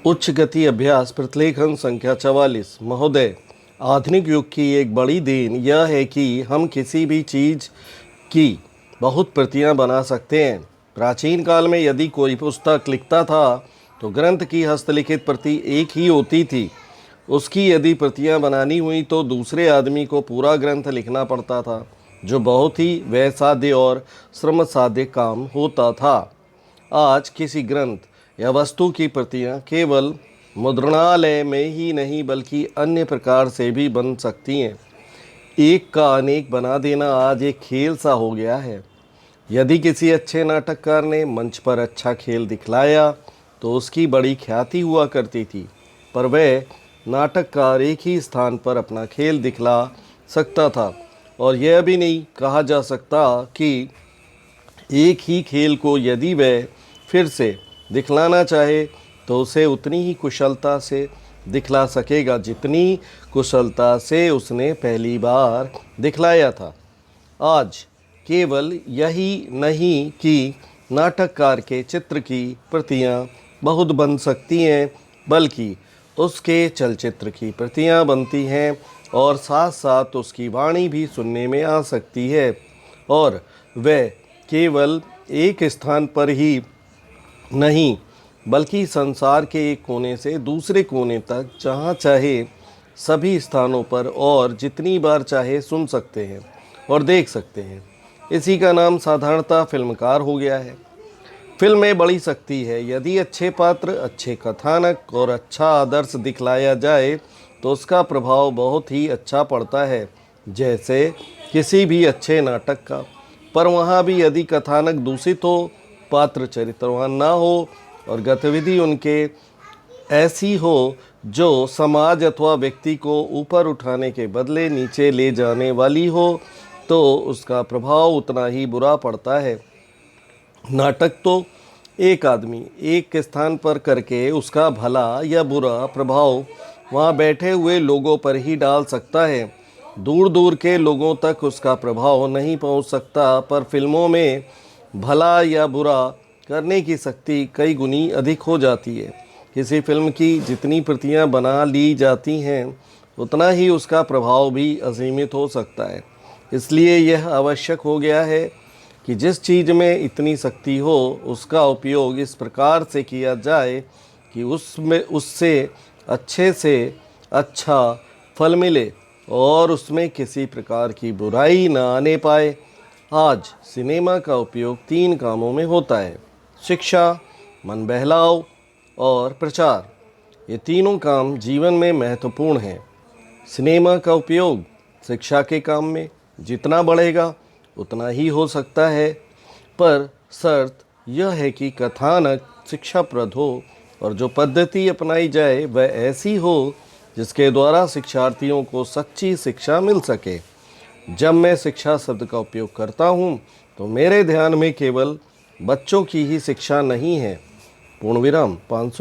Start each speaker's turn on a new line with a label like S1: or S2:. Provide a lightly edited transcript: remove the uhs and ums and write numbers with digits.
S1: उच्च गति अभ्यास प्रतिलेखन संख्या 44। महोदय, आधुनिक युग की एक बड़ी देन यह है कि हम किसी भी चीज़ की बहुत प्रतियां बना सकते हैं। प्राचीन काल में यदि कोई पुस्तक लिखता था तो ग्रंथ की हस्तलिखित प्रति एक ही होती थी। उसकी यदि प्रतियां बनानी हुई तो दूसरे आदमी को पूरा ग्रंथ लिखना पड़ता था, जो बहुत ही व्ययसाध्य और श्रमसाध्य काम होता था। आज किसी ग्रंथ या वस्तु की प्रतियां केवल मुद्रणालय में ही नहीं बल्कि अन्य प्रकार से भी बन सकती हैं। एक का अनेक बना देना आज एक खेल सा हो गया है। यदि किसी अच्छे नाटककार ने मंच पर अच्छा खेल दिखलाया तो उसकी बड़ी ख्याति हुआ करती थी, पर वह नाटककार एक ही स्थान पर अपना खेल दिखला सकता था और यह भी नहीं कहा जा सकता कि एक ही खेल को यदि वह फिर से दिखलाना चाहे तो उसे उतनी ही कुशलता से दिखला सकेगा जितनी कुशलता से उसने पहली बार दिखलाया था। आज केवल यही नहीं कि नाटककार के चित्र की प्रतियां बहुत बन सकती हैं, बल्कि उसके चलचित्र की प्रतियां बनती हैं और साथ साथ उसकी वाणी भी सुनने में आ सकती है, और वह केवल एक स्थान पर ही नहीं बल्कि संसार के एक कोने से दूसरे कोने तक जहाँ चाहे सभी स्थानों पर और जितनी बार चाहे सुन सकते हैं और देख सकते हैं। इसी का नाम साधारणतः फिल्मकार हो गया है। फिल्म में बड़ी शक्ति है। यदि अच्छे पात्र, अच्छे कथानक और अच्छा आदर्श दिखलाया जाए तो उसका प्रभाव बहुत ही अच्छा पड़ता है, जैसे किसी भी अच्छे नाटक का। पर वहाँ भी यदि कथानक दूषित हो, पात्र चरित्रवान ना हो और गतिविधि उनके ऐसी हो जो समाज अथवा व्यक्ति को ऊपर उठाने के बदले नीचे ले जाने वाली हो, तो उसका प्रभाव उतना ही बुरा पड़ता है। नाटक तो एक आदमी एक स्थान पर करके उसका भला या बुरा प्रभाव वहाँ बैठे हुए लोगों पर ही डाल सकता है। दूर दूर के लोगों तक उसका प्रभाव नहीं पहुँच सकता, पर फिल्मों में भला या बुरा करने की शक्ति कई गुनी अधिक हो जाती है। किसी फिल्म की जितनी प्रतियां बना ली जाती हैं उतना ही उसका प्रभाव भी असीमित हो सकता है। इसलिए यह आवश्यक हो गया है कि जिस चीज़ में इतनी शक्ति हो उसका उपयोग इस प्रकार से किया जाए कि उससे अच्छे से अच्छा फल मिले और उसमें किसी प्रकार की बुराई न आने पाए। आज सिनेमा का उपयोग 3 कामों में होता है: शिक्षा, मन बहलाव और प्रचार। ये तीनों काम जीवन में महत्वपूर्ण हैं। सिनेमा का उपयोग शिक्षा के काम में जितना बढ़ेगा उतना ही हो सकता है, पर शर्त यह है कि कथानक शिक्षाप्रद हो और जो पद्धति अपनाई जाए वह ऐसी हो जिसके द्वारा शिक्षार्थियों को सच्ची शिक्षा मिल सके। जब मैं शिक्षा शब्द का उपयोग करता हूँ तो मेरे ध्यान में केवल बच्चों की ही शिक्षा नहीं है। पूर्णविराम 500